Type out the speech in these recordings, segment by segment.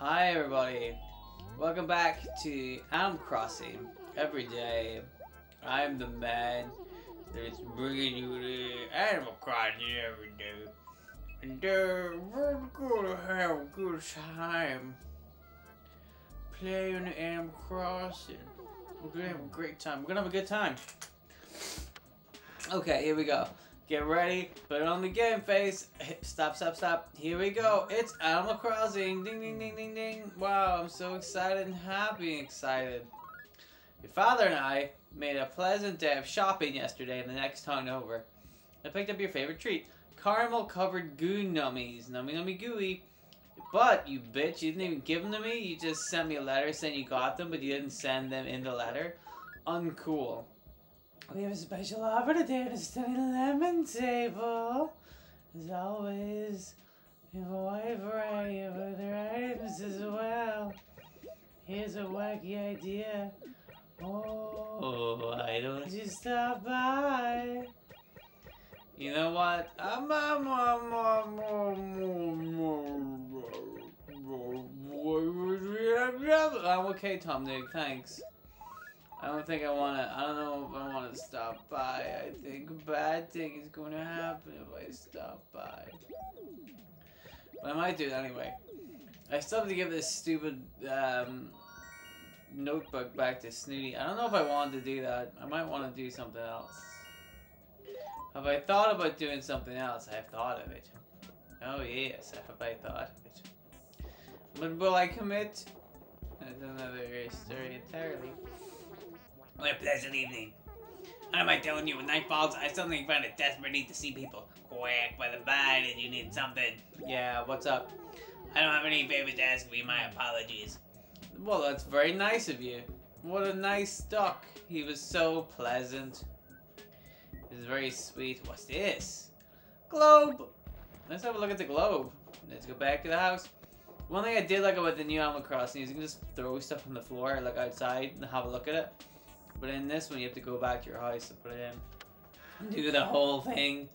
Hi everybody, welcome back to Animal Crossing. Every day, I'm the man that's bringing you the Animal Crossing every day. And we're gonna have a good time playing Animal Crossing. We're gonna have a great time. We're gonna have a good time. Okay, here we go. Get ready, put it on the game face. Stop, stop, stop. Here we go. It's Animal Crossing. Ding, ding, ding, ding, ding. Wow, I'm so excited and happy and excited. Your father and I made a pleasant day of shopping yesterday and the next town over. I picked up your favorite treat. Caramel covered goo nummies. Nummy, nummy, gooey. But, you bitch, you didn't even give them to me. You just sent me a letter saying you got them, but you didn't send them in the letter. Uncool. We have a special offer today at a stunning lemon table. As always, we have a wide variety of other items as well. Here's a wacky idea. Oh, why don't you stop by? You know what? I'm okay, Tom Nick, thanks. I don't think I don't know if I want to stop by. I think a bad thing is going to happen if I stop by. But I might do it anyway. I still have to give this stupid notebook back to Snooty. I don't know if I want to do that. I might want to do something else. Have I thought about doing something else? I have thought of it. Oh yes, have I thought of it. But will I commit? That's another story entirely. What a pleasant evening. What am I telling you? When night falls, I suddenly find a desperate need to see people. Quick, by the by, did you need something? Yeah, what's up? I don't have any favors to ask of you, my apologies. Well, that's very nice of you. What a nice duck. He was so pleasant. He was very sweet. What's this? Globe! Let's have a look at the globe. Let's go back to the house. One thing I did like about the new Animal Crossing is you can just throw stuff on the floor, like outside, and have a look at it. But in this one, you have to go back to your house and put it in. Do the whole thing.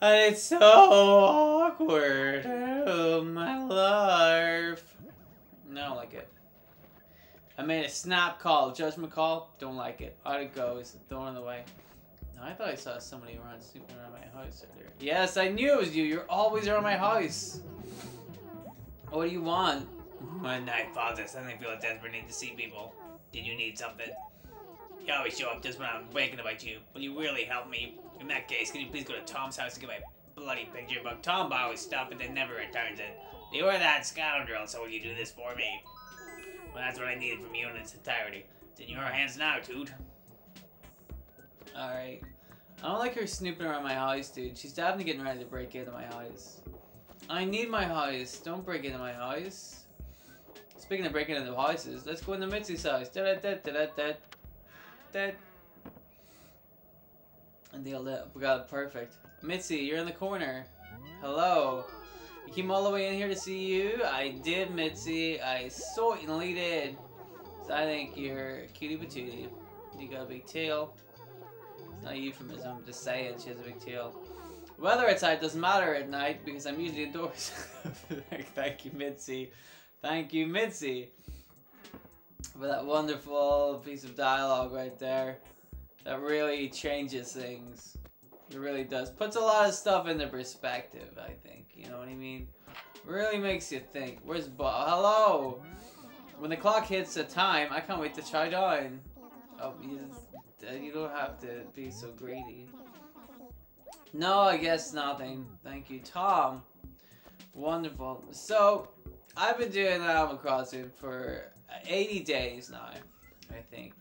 And it's so awkward. Oh, my life. No, I don't like it. I made a snap call, judgment call. Don't like it. Out it goes. Throwing it away. No, I thought I saw somebody snooping around my house earlier. Yes, I knew it was you. You're always around my house. What do you want? When night falls, I suddenly feel a desperate need to see people. Did you need something? You always show up just when I'm waking about you. Will you really help me? In that case, can you please go to Tom's house to get my bloody picture book? Tom always stuff and then never returns it. You are that scoundrel, so will you do this for me? Well, that's what I needed from you in its entirety. It's in your hands now, Toot. Alright. I don't like her snooping around my house, dude. She's definitely getting ready to break into my house. I need my house. Don't break into my house. Speaking of breaking into houses, let's go into Mitzi's house. And we got it perfect. Mitzi, you're in the corner. Hello. You came all the way in here to see you? I did, Mitzi. I certainly did. So I think you're a cutie patootie. You got a big tail. It's not a euphemism, I'm just saying she has a big tail. Weather outside doesn't matter at night because I'm usually indoors. Thank you, Mitzi. Thank you, Mitzi, for that wonderful piece of dialogue right there. That really changes things. It really does. Puts a lot of stuff into perspective, I think. You know what I mean? Really makes you think. Where's Bob? Hello! When the clock hits a time, I can't wait to try down. Oh, you don't have to be so greedy. No, I guess nothing. Thank you, Tom. Wonderful. So, I've been doing Animal Crossing for 80 days now, I think.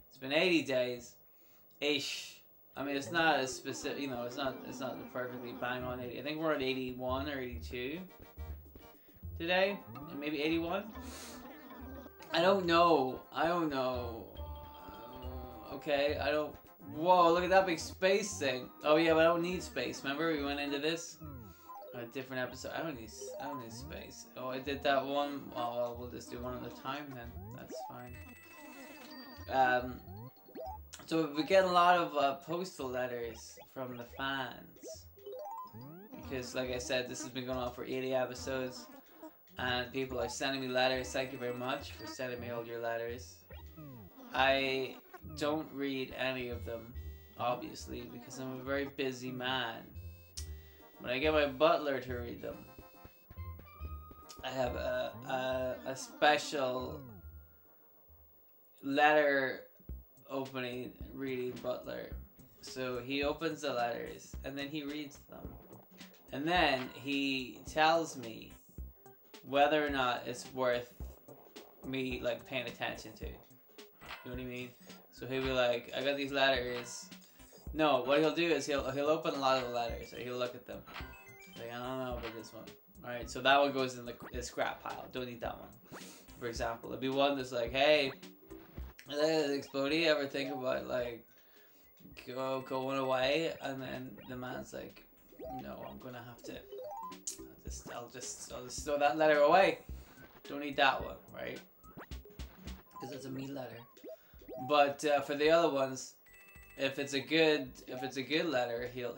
It's been 80 days. Ish. I mean, it's not as specific, you know, it's not perfectly bang on 80. I think we're at 81 or 82 today. Maybe 81? I don't know. Okay, I don't... Whoa, look at that big space thing. Oh yeah, but I don't need space. Remember we went into this? A different episode. I don't need space. Oh, I did that one. Oh, well, we'll just do one at a time then. That's fine. So we get a lot of postal letters from the fans. Because, like I said, this has been going on for 80 episodes. and people are sending me letters. Thank you very much for sending me all your letters. I don't read any of them, obviously, because I'm a very busy man. But I get my butler to read them. I have a special letter opening reading butler. So he opens the letters and then he reads them. And then he tells me whether or not it's worth me like paying attention to. You know what I mean? So he'll be like, I got these letters. No, what he'll do is he'll open a lot of the letters. So he'll look at them. Like, I don't know about this one. Alright, so that one goes in the scrap pile. Don't need that one. For example, it'd be one that's like, hey, Explody, ever think about like going away? And then the man's like, no, I'm gonna have to. I'll just throw that letter away. Don't need that one, right? Because it's a me letter. But for the other ones, if it's a good letter, he'll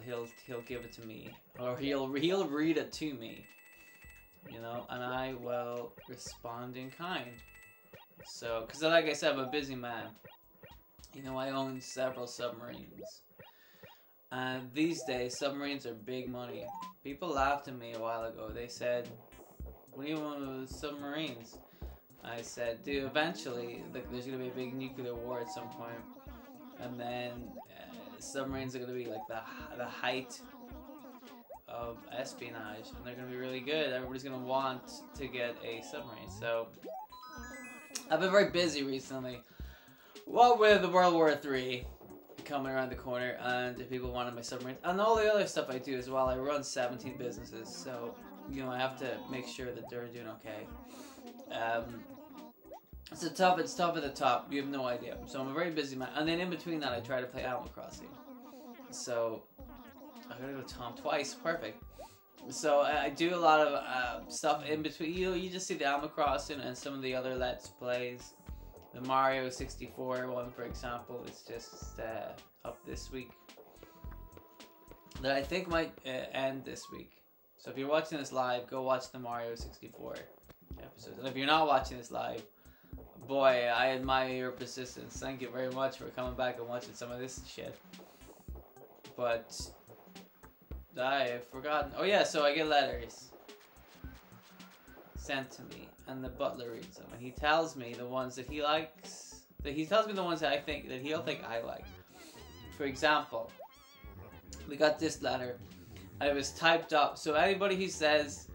give it to me, or he'll read it to me, you know, and I will respond in kind. So, because like I said, I'm a busy man. You know, I own several submarines. And these days, submarines are big money. People laughed at me a while ago. They said, what do you want with submarines? I said, dude, eventually, there's going to be a big nuclear war at some point. And then submarines are going to be like the height of espionage. And they're going to be really good. Everybody's going to want to get a submarine. So, I've been very busy recently. Well, with the World War III coming around the corner, and if people wanted my submarines, and all the other stuff I do as well. I run 17 businesses, so you know I have to make sure that they're doing okay. It's tough at the top. You have no idea. So I'm a very busy man, and then in between that, I try to play Animal Crossing. So I gotta go to Tom twice. Perfect. So I do a lot of stuff in between. You know, you just see the Animal Crossing and some of the other Let's Plays. The Mario 64 one, for example, is just up this week. That I think might end this week. So if you're watching this live, go watch the Mario 64 episodes. And if you're not watching this live, boy, I admire your persistence. Thank you very much for coming back and watching some of this shit. But I've forgotten. Oh yeah, so I get letters sent to me, and the butler reads them, and he tells me the ones that he likes. He tells me the ones that I think that he'll think I like. For example, we got this letter, and it was typed up. So anybody who says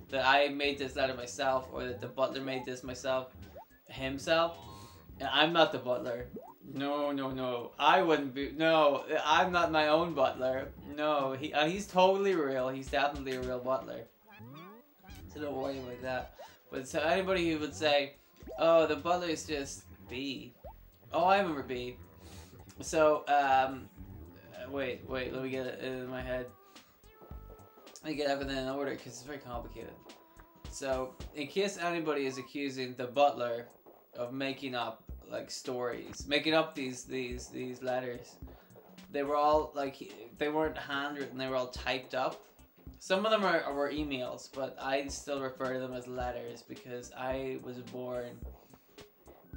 that I made this letter myself, or that the butler made this himself, I'm not the butler. No. I wouldn't be. No, I'm not my own butler. No, he's totally real. He's definitely a real butler. So don't worry about that. But so anybody who would say, oh, the butler is just B. Oh, I remember B. So, wait, let me get it in my head. Let me get everything in order, because it's very complicated. So, in case anybody is accusing the butler of making up, like, stories, making up these letters, they were all, like, they weren't handwritten, they were all typed up. Some of them were emails, but I still refer to them as letters because I was born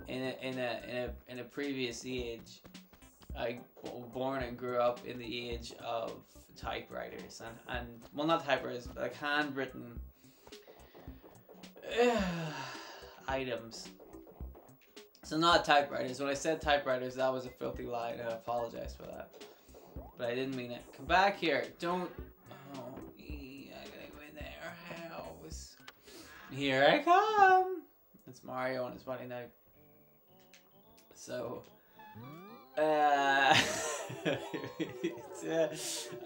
in a previous age. I born and grew up in the age of typewriters and well, not typewriters, but like handwritten items. So not typewriters. When I said typewriters, that was a filthy lie, and I apologize for that. But I didn't mean it. Come back here. Don't. Oh. Here I come! It's Mario on his wedding night. So, I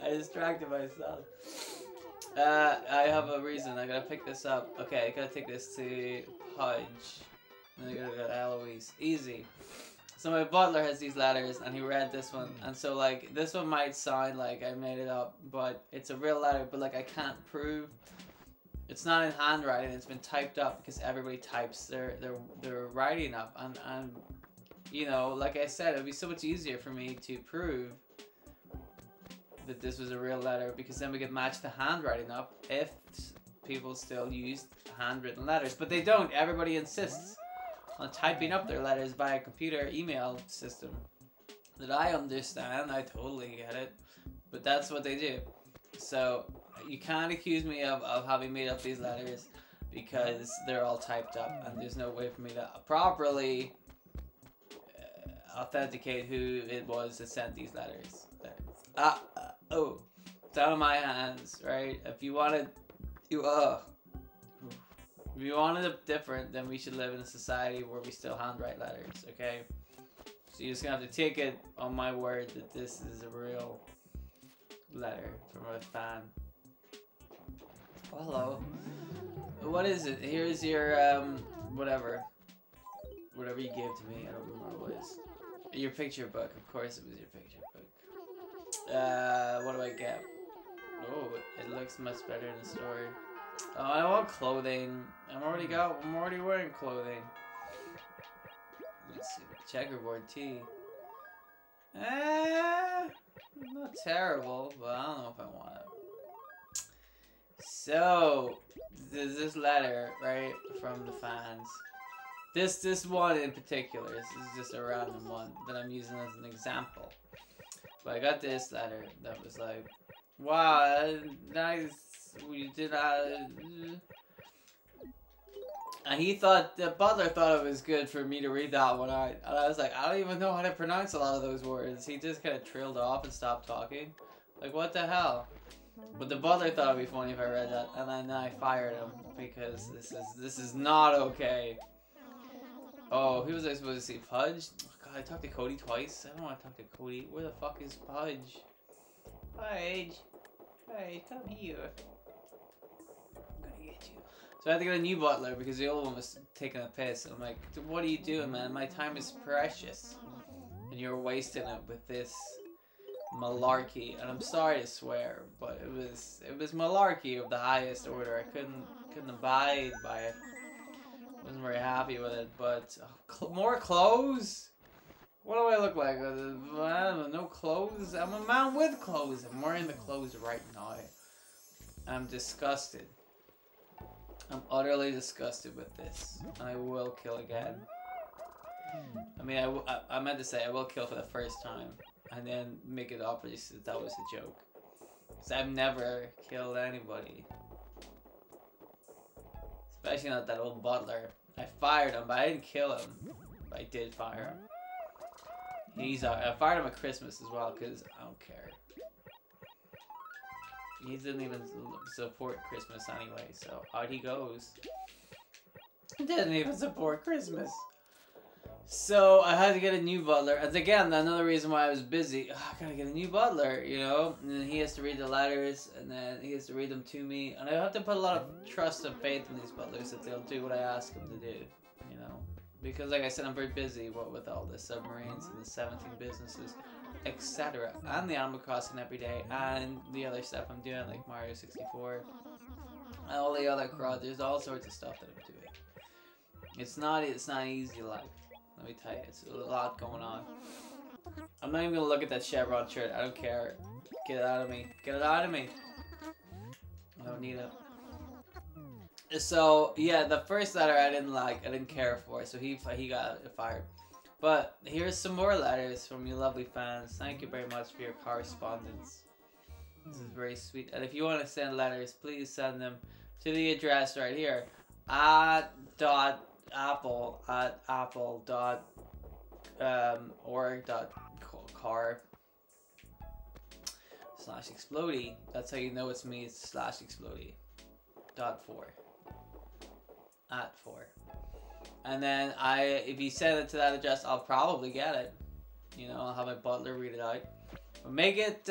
distracted myself. I have a reason. I gotta pick this up. Okay, I gotta take this to Pudge. And I gotta go to Eloise. Easy. So my butler has these letters, and he read this one. And so, like, this one might sound like I made it up, but it's a real letter. But, like, I can't prove. It's not in handwriting, it's been typed up because everybody types their writing up, and you know, like I said, it would be so much easier for me to prove that this was a real letter, because then we could match the handwriting up if people still used handwritten letters, but they don't. Everybody insists on typing up their letters via computer email system. That I understand, I totally get it, but that's what they do. So you can't accuse me of having made up these letters because they're all typed up and there's no way for me to properly authenticate who it was that sent these letters. Oh, it's out of my hands, right? If you wanted it different, then we should live in a society where we still handwrite letters, okay? So you're just gonna have to take it on my word that this is a real letter from a fan. Oh, hello. What is it? Here's your, whatever you gave to me. I don't remember what it was. Your picture book. Of course it was your picture book. What do I get? Oh, it looks much better in the story. Oh, I want clothing. I'm already wearing clothing. Let's see. Checkerboard tee. Not terrible, but I don't know if I want it. So, there's this letter, right, from the fans. This one in particular, this is just a random one that I'm using as an example. But I got this letter that was like, wow, nice, we did and he thought, the butler thought it was good for me to read that one out. And I was like, I don't even know how to pronounce a lot of those words. He just kind of trailed off and stopped talking. Like, what the hell? But the butler thought it'd be funny if I read that. And then I fired him because this is not okay. Oh, who was I supposed to see? Pudge? Oh, God, I talked to Cody twice. I don't want to talk to Cody. Where the fuck is Pudge? Pudge, come here. So I had to get a new butler because the old one was taking a piss. I'm like, what are you doing, man? My time is precious. And you're wasting it with this malarkey. And I'm sorry to swear, but it was malarkey of the highest order. I couldn't abide by it. Wasn't very happy with it, but more clothes? What do I look like? No clothes? I'm a man with clothes. I'm wearing the clothes right now. I'm disgusted. I'm utterly disgusted with this, and I will kill again. I mean, I meant to say I will kill for the first time, and then make it obvious that that was a joke. Because I've never killed anybody. Especially not that old butler. I fired him, but I didn't kill him. But I did fire him. I fired him at Christmas as well, because I don't care. He didn't even support Christmas anyway, so out he goes. He didn't even support Christmas. So I had to get a new butler. And again, another reason why I was busy. I gotta get a new butler, you know? And then he has to read the letters, and then he has to read them to me. And I have to put a lot of trust and faith in these butlers that they'll do what I ask them to do, you know? Because like I said, I'm very busy with all the submarines and the 17 businesses, etc. And the Animal Crossing every day, and the other stuff I'm doing, like Mario 64. And all the other crowd. There's all sorts of stuff that I'm doing. It's not easy life. Let me tell you, it's a lot going on. I'm not even gonna look at that Chevron shirt. I don't care. Get it out of me. Get it out of me. I don't need it. So yeah, the first letter I didn't like. I didn't care for. So he got fired. But here's some more letters from you lovely fans. Thank you very much for your correspondence. This is very sweet. And if you want to send letters, please send them to the address right here. apple.org.car/Explody. That's how you know it's me. It's /Explody. .4. @4. And then if you send it to that address, I'll probably get it. You know, I'll have my butler read it out. But make it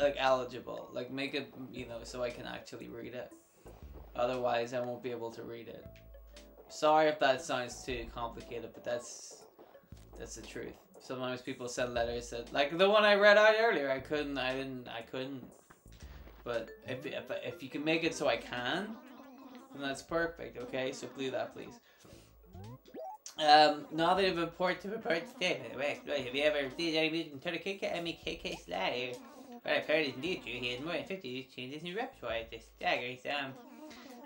like eligible. Like make it, you know, so I can actually read it. Otherwise, I won't be able to read it. Sorry if that sounds too complicated, but that's the truth. Sometimes people send letters that, like the one I read out earlier, I couldn't. But if you can make it so I can, then that's perfect. Okay, so do that, please. Now that I've reported today, have you ever did any music in KK? I mean KK Slider. What I've heard is indeed true. He has more than 50 changes in repertoire. It's staggering.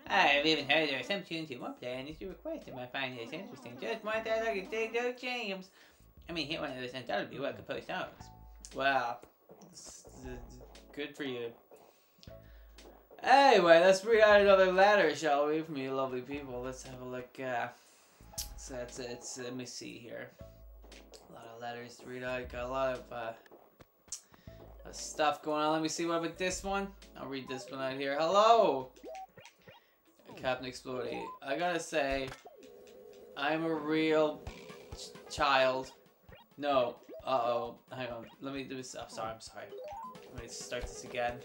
I've even heard there are some tunes you won't play, and if you request them, I find this interesting. Just want that like a dig those jams. I mean, hit one of those undoubtedly well composed songs. Wow. Good for you. Anyway, let's read out another letter, shall we, from you lovely people. Let's have a look. So let me see here. A lot of letters to read out. Got a lot of stuff going on. Let me see what about this one. I'll read this one out here. Hello, Captain Explody. I gotta say, I'm a real child. No. Uh-oh. Hang on. Let me do this. I'm sorry. Let me start this again.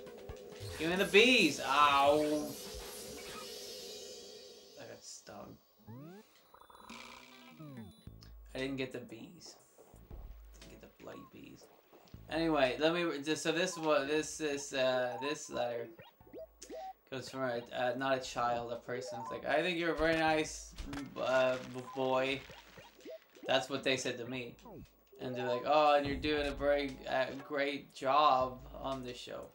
Give me the bees. Ow. I got stung. I didn't get the bees. Didn't get the bloody bees. Anyway, let me just so this letter goes from not a child, a person. It's like, I think you're a very nice boy. That's what they said to me. And they're like, oh, and you're doing a very great job on this show.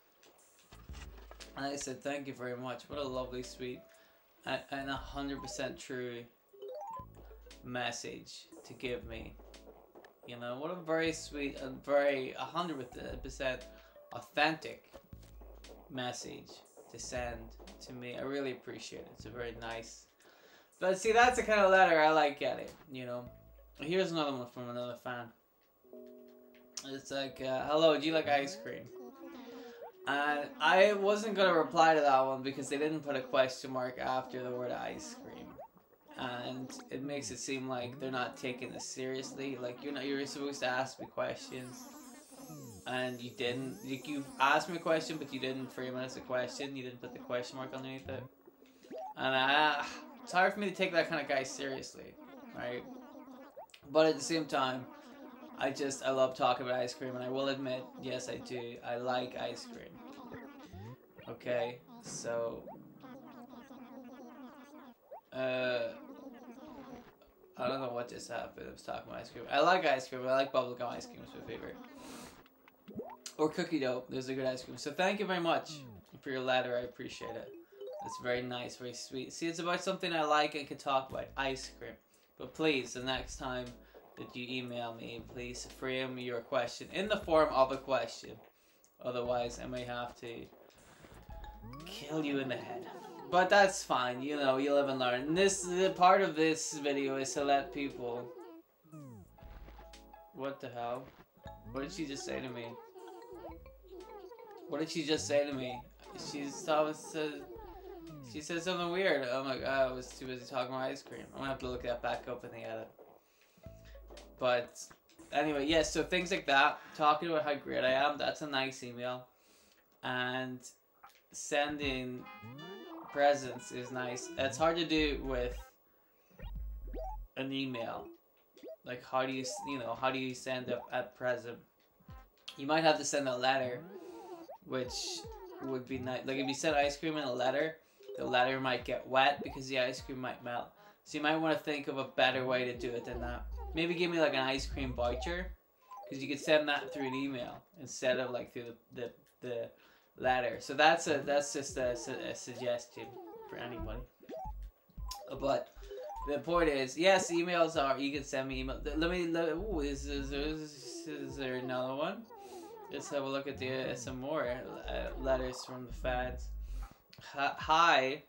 And I said, thank you very much. What a lovely, sweet, and 100% true message to give me. You know, what a very sweet and very 100% authentic message to send to me. I really appreciate it. It's a very nice. But see, that's the kind of letter I like getting, you know. Here's another one from another fan. It's like, hello, do you like ice cream? And I wasn't going to reply to that one because they didn't put a question mark after the word ice cream. And it makes it seem like they're not taking this seriously. Like, you're supposed to ask me questions. And you didn't. Like, you asked me a question, but you didn't frame it as a question. You didn't put the question mark underneath it. And it's hard for me to take that kind of guy seriously, right? But at the same time, I love talking about ice cream, and I will admit, yes, I do. I like ice cream. Okay, so I don't know what just happened. I was talking about ice cream. I like ice cream. I like bubblegum ice cream. It's my favorite. Or cookie dough. There's a good ice cream. So thank you very much for your letter. I appreciate it. It's very nice, very sweet. See, it's about something I like and can talk about. Ice cream. But please, the next time that you email me, please frame your question in the form of a question. Otherwise, I may have to kill you in the head. But that's fine, you know, you live and learn. And the part of this video is to let people... What the hell? What did she just say to me? What did she just say to me? She said something weird. Oh my god, I was too busy talking about ice cream. I'm gonna have to look that back up in the edit. But anyway, yes, so things like that. Talking about how great I am, that's a nice email. And sending presents is nice. It's hard to do with an email. Like, how do you send a present? You might have to send a letter, which would be nice. Like, if you send ice cream in a letter, the letter might get wet because the ice cream might melt. So you might want to think of a better way to do it than that. Maybe give me like an ice cream voucher, because you could send that through an email instead of like through the letter. So that's just a suggestion for anybody. But the point is, yes, emails are. You can send me email. Ooh, is there another one? Let's have a look at some more letters from the fans. Hi,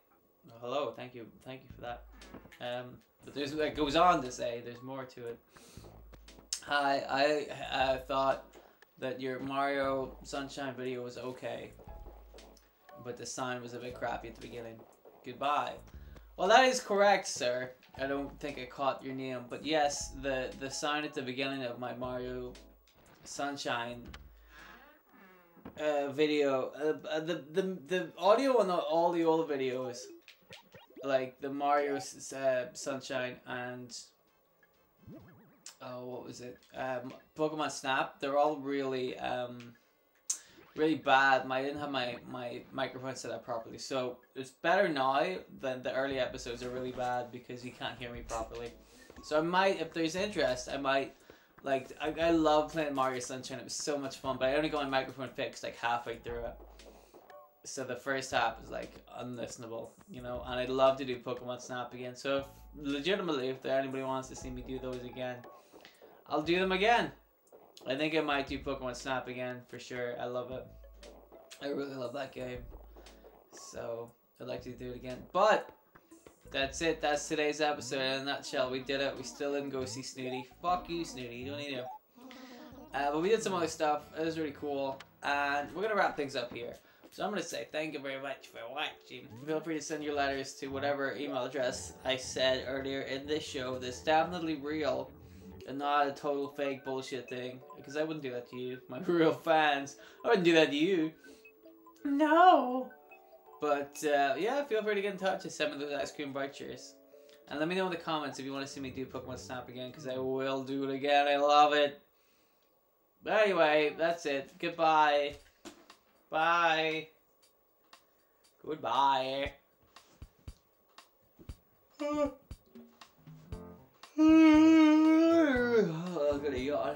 hello. Thank you for that. But it goes on to say there's more to it. Hi, I thought that your Mario Sunshine video was okay, but the sign was a bit crappy at the beginning. Goodbye. Well, that is correct, sir. I don't think I caught your name, but yes, the sign at the beginning of my Mario Sunshine video, the audio on all the old videos, like the Mario Sunshine and what was it? Pokemon Snap. They're all really really bad. I didn't have my microphone set up properly, so it's better now than the early episodes are really bad because you can't hear me properly. So I might, if there's interest, I might. Like, I love playing Mario Sunshine. It was so much fun, but I only got my microphone fixed like halfway through it. So the first half is like unlistenable, you know, and I'd love to do Pokemon Snap again. So if legitimately, if anybody wants to see me do those again, I'll do them again. I think I might do Pokemon Snap again for sure. I love it. I really love that game. So I'd like to do it again. But that's it. That's today's episode in a nutshell. We did it. We still didn't go see Snooty. Fuck you, Snooty. You don't need to. But we did some other stuff. It was really cool. And we're going to wrap things up here. So I'm going to say thank you very much for watching. Feel free to send your letters to whatever email address I said earlier in this show that's definitely real and not a total fake bullshit thing. Because I wouldn't do that to you, my real fans. I wouldn't do that to you. No. But yeah, feel free to get in touch and send me those ice cream vouchers. And let me know in the comments if you want to see me do Pokemon Snap again, because I will do it again. I love it. But anyway, that's it. Goodbye. Bye. Goodbye. I'm gonna yawn.